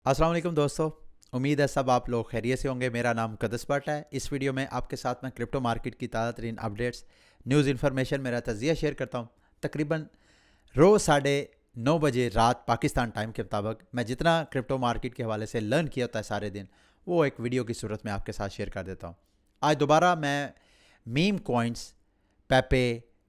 अस्सलाम वालेकुम दोस्तों। उम्मीद है सब आप लोग खैरियत से होंगे। मेरा नाम कदस भट्ट है। इस वीडियो में आपके साथ मैं क्रिप्टो मार्केट की ताज़ा तरीन अपडेट्स, न्यूज़ इन्फॉर्मेशन, मेरा तजिया शेयर करता हूँ। तकरीबन रोज़ 9:30 बजे रात पाकिस्तान टाइम के मुताबिक मैं जितना क्रिप्टो मार्केट के हवाले से लर्न किया होता है सारे दिन, वो एक वीडियो की सूरत में आपके साथ शेयर कर देता हूँ। आज दोबारा मैं मीम कॉइन्स, पेपे,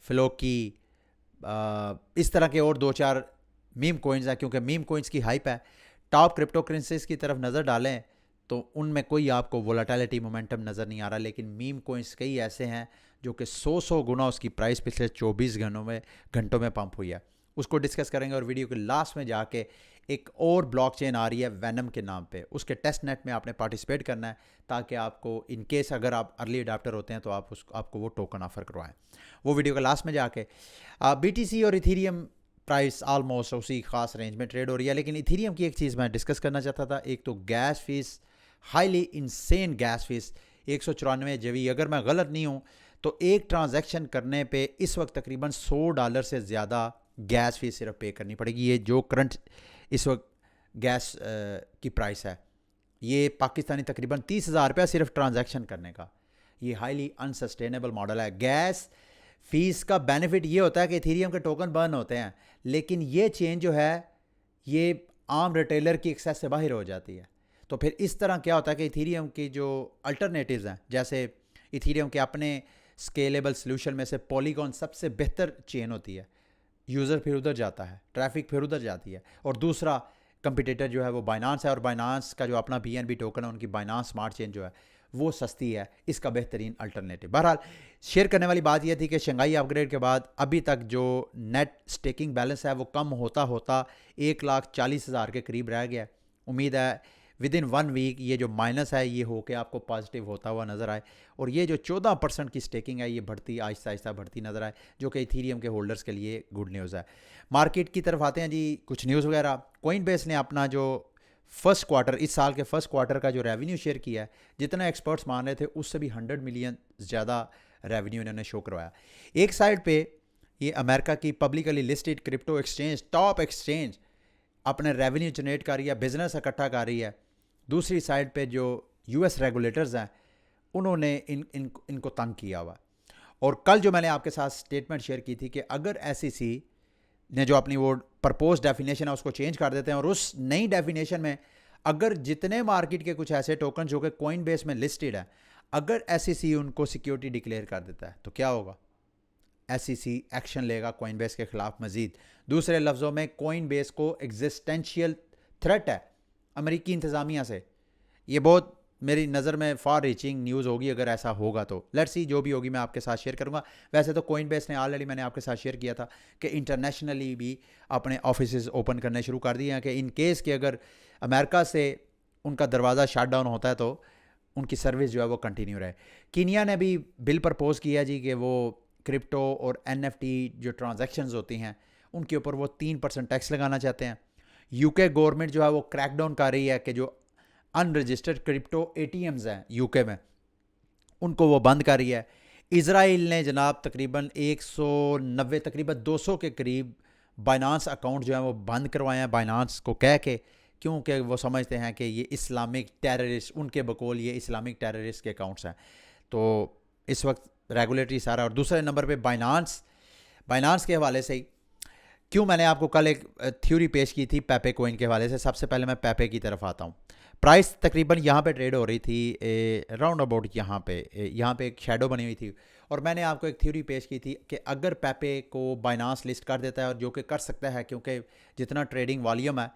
फ्लोकी, इस तरह के और दो चार मीम कोइंस हैं, क्योंकि मीम कोइंस की हाइप है। टॉप क्रिप्टो करेंसीज की तरफ नज़र डालें तो उनमें कोई आपको वोलाटिलिटी मोमेंटम नज़र नहीं आ रहा, लेकिन मीम कोइंस कई ऐसे हैं जो कि 100 गुना उसकी प्राइस पिछले 24 घंटों में पंप हुई है। उसको डिस्कस करेंगे और वीडियो के लास्ट में जाके एक और ब्लॉकचेन आ रही है वैनम के नाम पे, उसके टेस्ट नेट में आपने पार्टिसिपेट करना है ताकि आपको इन केस अगर आप अर्ली अडाप्टर होते हैं तो आपको वो टोकन ऑफर करवाएं। वो वीडियो के लास्ट में जाके BTC और इथीरियम प्राइस ऑलमोस्ट उसी खास रेंज में ट्रेड हो रही है, लेकिन इथीरियम की एक चीज़ मैं डिस्कस करना चाहता था। एक तो gas fees, highly insane gas fees 194 JB। अगर मैं गलत नहीं हूँ तो एक ट्रांजैक्शन करने पे इस वक्त तकरीबन $100 से ज़्यादा गैस फीस सिर्फ पे करनी पड़ेगी। ये जो करंट इस वक्त गैस की प्राइस है, ये पाकिस्तानी तकरीबन 30,000 रुपया सिर्फ ट्रांजैक्शन करने का। ये हाईली अनसस्टेनेबल मॉडल है। गैस फीस का बेनिफिट ये होता है कि इथीरियम के टोकन बर्न होते हैं, लेकिन ये चेन जो है ये आम रिटेलर की एक्सेस से बाहर हो जाती है। तो फिर इस तरह क्या होता है कि इथीरियम की जो अल्टरनेटिव्स हैं, जैसे इथीरियम के अपने स्केलेबल सोल्यूशन में से पॉलीगॉन सबसे बेहतर चेन होती है। यूज़र फिर उधर जाता है, ट्रैफिक फिर उधर जाती है। और दूसरा कंपिटिटर जो है वो बाइनांस है, और बाइनांस का जो अपना BNB टोकन है, उनकी बाइनांस स्मार्ट चेन जो है वो सस्ती है, इसका बेहतरीन अल्टरनेटिव। बहरहाल शेयर करने वाली बात यह थी कि शंघाई अपग्रेड के बाद अभी तक जो नेट स्टेकिंग बैलेंस है वो कम होता होता 1,40,000 के करीब रह गया। उम्मीद है विद इन 1 वीक ये जो माइनस है ये होके आपको पॉजिटिव होता हुआ नज़र आए, और ये जो 14% की स्टेकिंग है ये बढ़ती आहिस्ता आहिस्ता बढ़ती नज़र आए, जो कि इथीरियम के होल्डर्स के लिए गुड न्यूज़ है। मार्केट की तरफ आते हैं जी, कुछ न्यूज़ वगैरह। कोइन बेस ने अपना जो फर्स्ट क्वार्टर, इस साल के फर्स्ट क्वार्टर का जो रेवेन्यू शेयर किया है, जितना एक्सपर्ट्स मान रहे थे उससे भी 100 मिलियन ज़्यादा रेवेन्यू इन्होंने शो करवाया। एक साइड पे ये अमेरिका की publicly listed crypto exchange, top exchange, अपने रेवेन्यू जनरेट कर रही है, बिजनेस इकट्ठा कर रही है। दूसरी साइड पे जो US रेगुलेटर्स हैं उन्होंने इनको तंग किया हुआ। और कल जो मैंने आपके साथ स्टेटमेंट शेयर की थी कि अगर SEC ने जो अपनी वो प्रपोज डेफिनेशन है उसको चेंज कर देते हैं, और उस नई डेफिनेशन में अगर जितने मार्केट के कुछ ऐसे टोकन जो कि कॉइन बेस में लिस्टेड है, अगर SEC उनको सिक्योरिटी डिक्लेयर कर देता है तो क्या होगा? SEC एक्शन लेगा कॉइन बेस के खिलाफ मजीद। दूसरे लफ्ज़ों में कॉइन बेस को एग्जिस्टेंशियल थ्रेट है अमेरिकी इंतज़ामिया से। ये बहुत मेरी नज़र में फार रीचिंग न्यूज़ होगी अगर ऐसा होगा तो। लेट्स सी, जो भी होगी मैं आपके साथ शेयर करूंगा। वैसे तो कोइन बेस ने ऑलरेडी मैंने आपके साथ शेयर किया था कि इंटरनेशनली भी अपने ऑफिस ओपन करने शुरू कर दिए हैं, कि इन केस कि अगर अमेरिका से उनका दरवाज़ा शट डाउन होता है तो उनकी सर्विस जो है वो कंटिन्यू रहे। कीनिया ने भी बिल प्रपोज किया जी कि वो क्रिप्टो और NFT जो ट्रांजेक्शन्स होती हैं उनके ऊपर वो 3% टैक्स लगाना चाहते हैं। UK गवर्नमेंट जो है वो क्रैकडाउन कर रही है कि जो अनरजिस्टर्ड क्रिप्टो ATMs हैं UK में उनको वो बंद कर रही है। इसराइल ने जनाब तकरीबन 190, तकरीबन 200 के करीब बाइनांस अकाउंट जो है वो बंद करवाए हैं बाइनांस को कह के, क्योंकि वो समझते हैं कि ये इस्लामिक टेररिस्ट, उनके बकौल ये इस्लामिक टेररिस्ट के अकाउंट्स हैं। तो इस वक्त रेगुलेटरी सारा। और दूसरे नंबर पे बाइनांस, बाइनांस के हवाले से ही क्यों मैंने आपको कल एक थ्योरी पेश की थी पेपे कोइन के हवाले से। सबसे पहले मैं पेपे की तरफ आता हूँ। प्राइस तकरीबन यहाँ पे ट्रेड हो रही थी राउंड अबाउट यहाँ पे एक शेडो बनी हुई थी, और मैंने आपको एक थ्योरी पेश की थी कि अगर पेपे को बाइनांस लिस्ट कर देता है, और जो कि कर सकता है क्योंकि जितना ट्रेडिंग वॉल्यूम है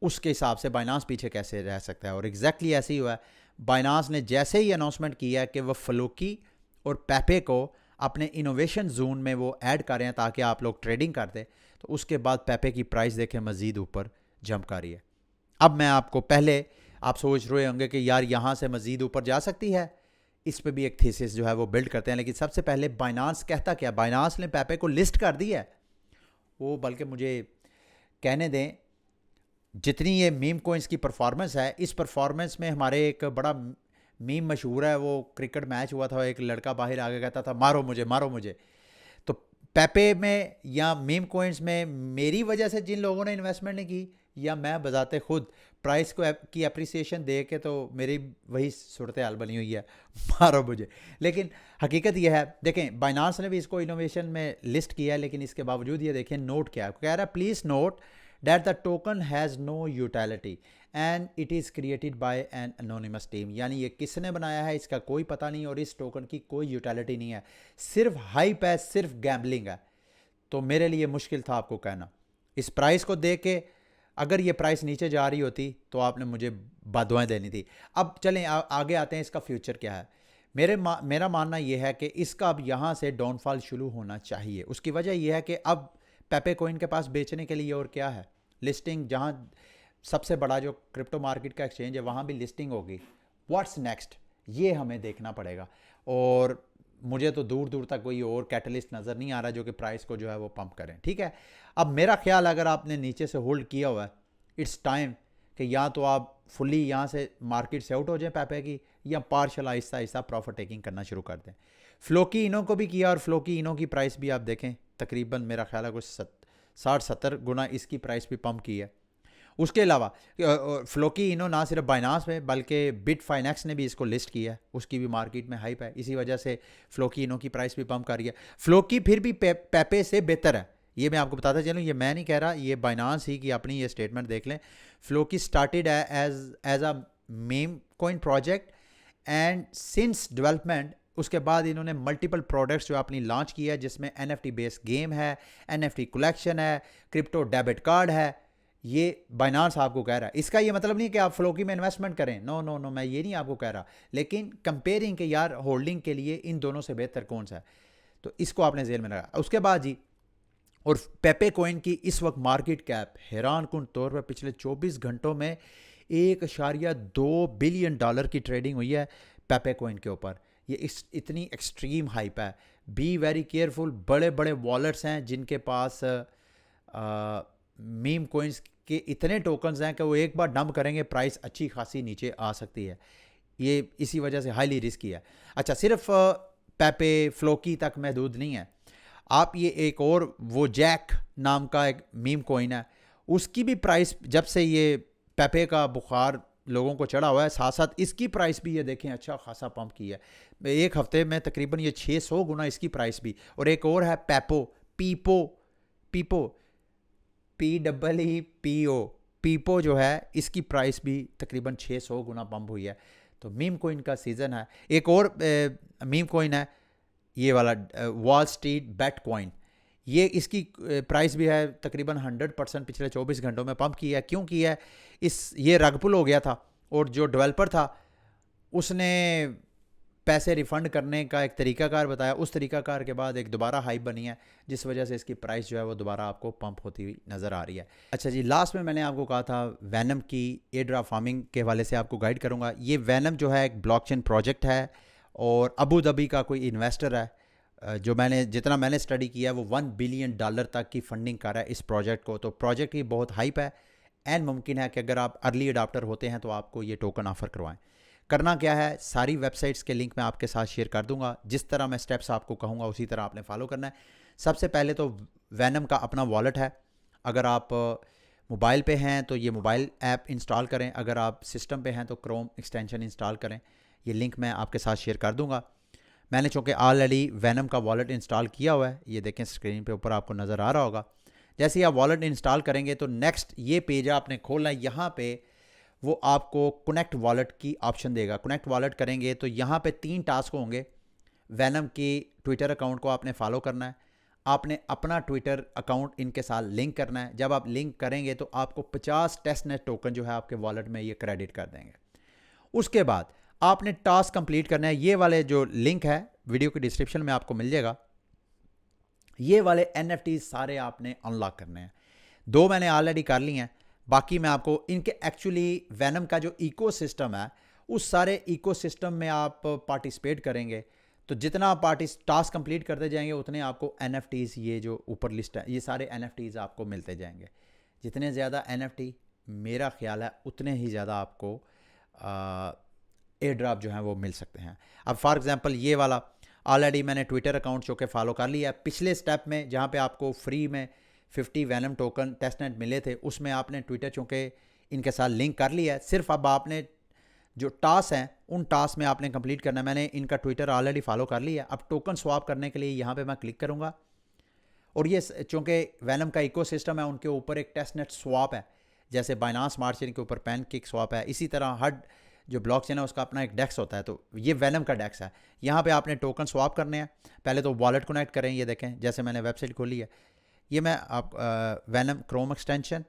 उसके हिसाब से बाइनांस पीछे कैसे रह सकता है। और एग्जैक्टली ऐसे ही हुआ है। बाइनांस ने जैसे ही अनाउंसमेंट किया कि वह फ्लोकी और पेपे को अपने इनोवेशन जोन में वो ऐड कर रहे हैं ताकि आप लोग ट्रेडिंग करते, तो उसके बाद पेपे की प्राइस देखें मज़ीद ऊपर जंप कर रही है। अब मैं आपको, पहले आप सोच रहे होंगे कि यार यहाँ से मज़ीद ऊपर जा सकती है, इस पे भी एक थीसिस जो है वो बिल्ड करते हैं। लेकिन सबसे पहले बाइनांस कहता क्या? बाइनांस ने पेपे को लिस्ट कर दिया है वो, बल्कि मुझे कहने दें, जितनी ये मीम कोइंस की परफॉर्मेंस है, इस परफॉर्मेंस में हमारे एक बड़ा मीम मशहूर है। वो क्रिकेट मैच हुआ था, एक लड़का बाहर आगे कहता था मारो मुझे मारो मुझे। तो पेपे में या मीम कोइंस में मेरी वजह से जिन लोगों ने इन्वेस्टमेंट नहीं की, या मैं बजाते खुद प्राइस को की अप्रिसिएशन दे के, तो मेरी वही सूरत हाल बनी हुई है, मारो मुझे। लेकिन हकीकत यह है, देखें बाइनांस ने भी इसको इनोवेशन में लिस्ट किया है, लेकिन इसके बावजूद ये देखें नोट क्या है, कह रहा है please note that the token has no utility and it is created by an anonymous team. यानी ये किसने बनाया है इसका कोई पता नहीं, और इस टोकन की कोई यूटिलिटी नहीं है, सिर्फ हाइप है, सिर्फ गैम्बलिंग है। तो मेरे लिए मुश्किल था आपको कहना। इस प्राइस को देख के अगर ये प्राइस नीचे जा रही होती तो आपने मुझे बदुआएं देनी थी। अब चलें आगे आते हैं, इसका फ्यूचर क्या है। मेरा मानना यह है कि इसका अब यहाँ से डाउनफॉल शुरू होना चाहिए। उसकी वजह यह है कि अब पेपे कोइन के पास बेचने के लिए और क्या है, लिस्टिंग, जहाँ सबसे बड़ा जो क्रिप्टो मार्केट का एक्सचेंज है वहाँ भी लिस्टिंग होगी। व्हाट्स नेक्स्ट, ये हमें देखना पड़ेगा। और मुझे तो दूर दूर तक कोई और कैटलिस्ट नज़र नहीं आ रहा जो कि प्राइस को जो है वो पंप करें। ठीक है, अब मेरा ख्याल अगर आपने नीचे से होल्ड किया हुआ है, इट्स टाइम कि या तो आप फुली यहाँ से मार्केट से आउट हो जाए पेपे की, या partial Aahista Aahista profit taking करना शुरू कर दें। फ्लोकी इनो को भी किया, और फ्लोकी इनो की प्राइस भी आप देखें तकरीबन मेरा ख्याल है कुछ 60-70 गुना इसकी प्राइस भी पंप की है। उसके अलावा फ्लोकी इनो ना सिर्फ बाइनांस में बल्कि बिटफाइनेक्स ने भी इसको लिस्ट किया है, उसकी भी मार्केट में हाइप है, इसी वजह से फ्लोकी इनो की प्राइस भी पंप कर रही है। फ्लोकी फिर भी पेपे से बेहतर है, ये मैं आपको बताता चलूँ, ये मैं नहीं कह रहा, ये बाइनांस ही की अपनी ये स्टेटमेंट देख लें। Floki started as a meme coin project and since development उसके बाद इन्होंने मल्टीपल प्रोडक्ट्स जो अपनी लॉन्च किया है, जिसमें NFT बेस्ड गेम है, NFT कलेक्शन है, क्रिप्टो डेबिट कार्ड है। ये बाइनांस आपको कह रहा है, इसका ये मतलब नहीं कि आप फ्लोकी में इन्वेस्टमेंट करें, नो नो नो, मैं ये नहीं आपको कह रहा, लेकिन कंपेयरिंग के यार होल्डिंग के लिए इन दोनों से बेहतर कौन सा है, तो इसको आपने जेल में रखा। उसके बाद जी, और पेपे कोइन की इस वक्त मार्केट कैप हैरान कुन तौर पर पिछले 24 घंटों में $1.2 बिलियन की ट्रेडिंग हुई है पेपे कोइन के ऊपर। ये इतनी एक्सट्रीम हाइप है, बी वेरी केयरफुल। बड़े बड़े वॉलेट्स हैं जिनके पास मीम कोइंस के इतने टोकन्स हैं कि वो एक बार डंप करेंगे प्राइस अच्छी खासी नीचे आ सकती है। ये इसी वजह से हाईली रिस्की है। अच्छा, सिर्फ पेपे फ्लोकी तक महदूद नहीं है, आप ये एक और वो जैक नाम का एक मीम कोइन है, उसकी भी प्राइस जब से ये पेपे का बुखार लोगों को चढ़ा हुआ है, साथ साथ इसकी प्राइस भी ये देखें अच्छा खासा पंप की है। एक हफ्ते में तकरीबन ये 600 गुना इसकी प्राइस भी। और एक और है पेपो, पीपो पीपो PEEPO, पीपो जो है इसकी प्राइस भी तकरीबन 600 गुना पंप हुई है। तो मीम कोइन का सीज़न है। एक और मीम कोइन है ये वाला वॉल स्ट्रीट बैट कॉइन, ये इसकी प्राइस भी है तकरीबन 100% पिछले 24 घंटों में पंप की है। क्यों की है, ये रग पुल हो गया था, और जो डेवलपर था उसने पैसे रिफ़ंड करने का एक तरीकाकार बताया, उस तरीकाकार के बाद एक दोबारा हाइप बनी है, जिस वजह से इसकी प्राइस जो है वो दोबारा आपको पंप होती हुई नज़र आ रही है। अच्छा जी, लास्ट में मैंने आपको कहा था वैनम की एयरड्रॉप फार्मिंग के हवाले से आपको गाइड करूँगा। ये वैनम जो है एक ब्लॉकचेन प्रोजेक्ट है, और अबू धाबी का कोई इन्वेस्टर है, जो जितना मैंने स्टडी किया है वो $1 बिलियन तक की फंडिंग कर रहा है इस प्रोजेक्ट को। तो प्रोजेक्ट की बहुत हाइप है, एंड मुमकिन है कि अगर आप अर्ली अडाप्टर होते हैं तो आपको ये टोकन ऑफर करवाएं। करना क्या है, सारी वेबसाइट्स के लिंक मैं आपके साथ शेयर कर दूंगा, जिस तरह मैं स्टेप्स आपको कहूँगा उसी तरह आपने फॉलो करना है। सबसे पहले तो वैनम का अपना वॉलेट है, अगर आप मोबाइल पे हैं तो ये मोबाइल ऐप इंस्टॉल करें, अगर आप सिस्टम पे हैं तो क्रोम एक्सटेंशन इंस्टॉल करें। ये लिंक मैं आपके साथ शेयर कर दूंगा। मैंने चूँकि ऑलरेडी वैनम का वॉलेट इंस्टॉल किया हुआ है, ये देखें स्क्रीन पे ऊपर आपको नज़र आ रहा होगा। जैसे ही आप वॉलेट इंस्टॉल करेंगे तो नेक्स्ट ये पेज आपने खोलना है, यहाँ पे वो आपको कनेक्ट वॉलेट की ऑप्शन देगा। कनेक्ट वॉलेट करेंगे तो यहाँ पे 3 टास्क होंगे। वैनम की ट्विटर अकाउंट को आपने फॉलो करना है, आपने अपना ट्विटर अकाउंट इनके साथ लिंक करना है। जब आप लिंक करेंगे तो आपको 50 टेस्ट नेट टोकन जो है आपके वॉलेट में ये क्रेडिट कर देंगे। उसके बाद आपने टास्क कंप्लीट करना है। ये वाले जो लिंक है वीडियो के डिस्क्रिप्शन में आपको मिल जाएगा, ये वाले NFT सारे आपने अनलॉक करने हैं। 2 मैंने ऑलरेडी कर ली हैं, बाकी मैं आपको इनके एक्चुअली वैनम का जो इकोसिस्टम है उस सारे इकोसिस्टम में आप पार्टिसिपेट करेंगे तो जितना आप टास्क कंप्लीट करते जाएंगे उतने आपको NFTs, ये जो ऊपर लिस्ट है ये सारे NFTs आपको मिलते जाएंगे। जितने ज़्यादा NFT मेरा ख्याल है उतने ही ज़्यादा आपको एयर ड्रॉप जो है वो मिल सकते हैं। अब फॉर एग्जांपल ये वाला ऑलरेडी मैंने ट्विटर अकाउंट जो कि फॉलो कर लिया है। पिछले स्टेप में जहाँ पे आपको फ्री में 50 वैनम टोकन टेस्टनेट मिले थे, उसमें आपने ट्विटर चूँकि इनके साथ लिंक कर लिया है, सिर्फ अब आपने जो टास्क हैं उन टास्क में आपने कंप्लीट करना है। मैंने इनका ट्विटर ऑलरेडी फॉलो कर लिया। अब टोकन स्वाप करने के लिए यहाँ पे मैं क्लिक करूँगा और ये चूँकि वैनम का इकोसिस्टम है, उनके ऊपर एक टेस्टनेट स्वाप है, जैसे बाइनांस स्मार्ट चेन के ऊपर पैनकेक स्वाप है, इसी तरह हर जो ब्लॉकचेन है उसका अपना एक डेक्स होता है। तो ये वैनम का डेक्स है। यहाँ पे आपने टोकन स्वाप करने हैं। पहले तो वॉलेट कनेक्ट करें। ये देखें, जैसे मैंने वेबसाइट खोली है, ये मैं आप वैनम क्रोम एक्सटेंशन,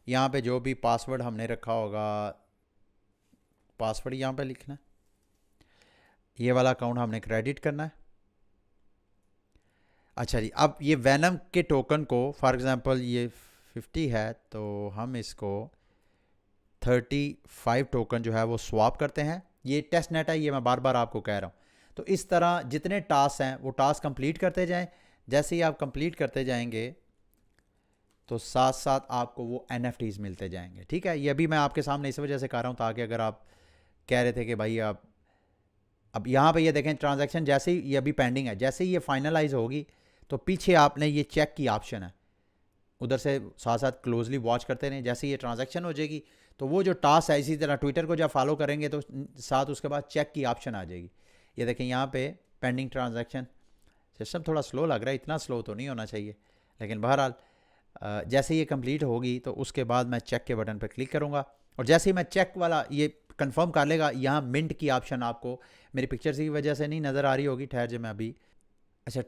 यहाँ पे जो भी पासवर्ड हमने रखा होगा, पासवर्ड यहाँ पे लिखना है। ये वाला अकाउंट हमने क्रेडिट करना है। अच्छा जी, अब ये वैनम के टोकन को फॉर एग्जांपल ये 50 है, तो हम इसको 35 टोकन जो है वो स्वाप करते हैं। ये टेस्ट नेट है, ये मैं बार बार आपको कह रहा हूँ। तो इस तरह जितने टास्क हैं वो टास्क कंप्लीट करते जाएं। जैसे ही आप कंप्लीट करते जाएंगे तो साथ साथ आपको वो NFTs मिलते जाएंगे। ठीक है, ये अभी मैं आपके सामने इस वजह से कर रहा हूँ ताकि अगर आप कह रहे थे कि भाई आप, अब यहाँ पे ये देखें ट्रांजैक्शन जैसे ही ये अभी पेंडिंग है, जैसे ही ये फाइनलाइज होगी तो पीछे आपने ये चेक की ऑप्शन है, उधर से साथ साथ क्लोजली वॉच करते रहें। जैसे ये ट्रांजैक्शन हो जाएगी तो वो जो टास्क है, इसी तरह ट्विटर को जब फॉलो करेंगे तो साथ उसके बाद चेक की ऑप्शन आ जाएगी। ये देखें यहाँ पे पेंडिंग ट्रांजैक्शन। सिस्टम थोड़ा स्लो लग रहा है, इतना स्लो तो नहीं होना चाहिए, लेकिन बहरहाल जैसे ये कंप्लीट होगी तो उसके बाद मैं चेक के बटन पर क्लिक करूँगा और जैसे ही मैं चेक वाला ये कंफर्म कर लेगा, यहाँ मिंट की ऑप्शन आपको मेरी पिक्चर्स की वजह से नहीं नज़र आ रही होगी। ठहर जो मैं अभी, अच्छा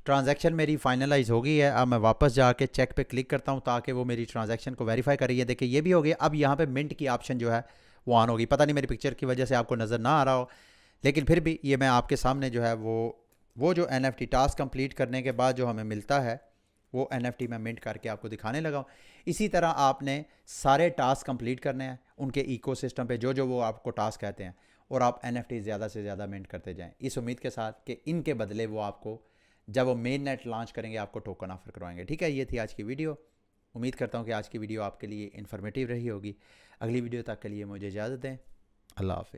ट्रांजैक्शन मेरी फाइनलाइज हो गई है। अब मैं वापस जाके चेक पे क्लिक करता हूँ ताकि वो मेरी ट्रांजैक्शन को वेरीफाई कर रही है। देखिए ये भी हो गया। अब यहाँ पे मिंट की ऑप्शन जो है वो ऑन होगी। पता नहीं मेरी पिक्चर की वजह से आपको नज़र ना आ रहा हो, लेकिन फिर भी ये मैं आपके सामने जो है वो जो NFT टास्क कंप्लीट करने के बाद जो हमें मिलता है वो NFT मैं मिंट करके आपको दिखाने लगा हूँ। इसी तरह आपने सारे टास्क कंप्लीट करने हैं उनके इकोसिस्टम पे, जो जो वो आपको टास्क कहते हैं, और आप NFT ज़्यादा से ज़्यादा मिंट करते जाएं, इस उम्मीद के साथ कि इनके बदले वो आपको जब वो मेन नेट लॉन्च करेंगे आपको टोकन ऑफर करवाएंगे। ठीक है, ये थी आज की वीडियो। उम्मीद करता हूँ कि आज की वीडियो आपके लिए इन्फॉर्मेटिव रही होगी। अगली वीडियो तक के लिए मुझे इजाज़त दें। अल्लाह हाफ़िज़।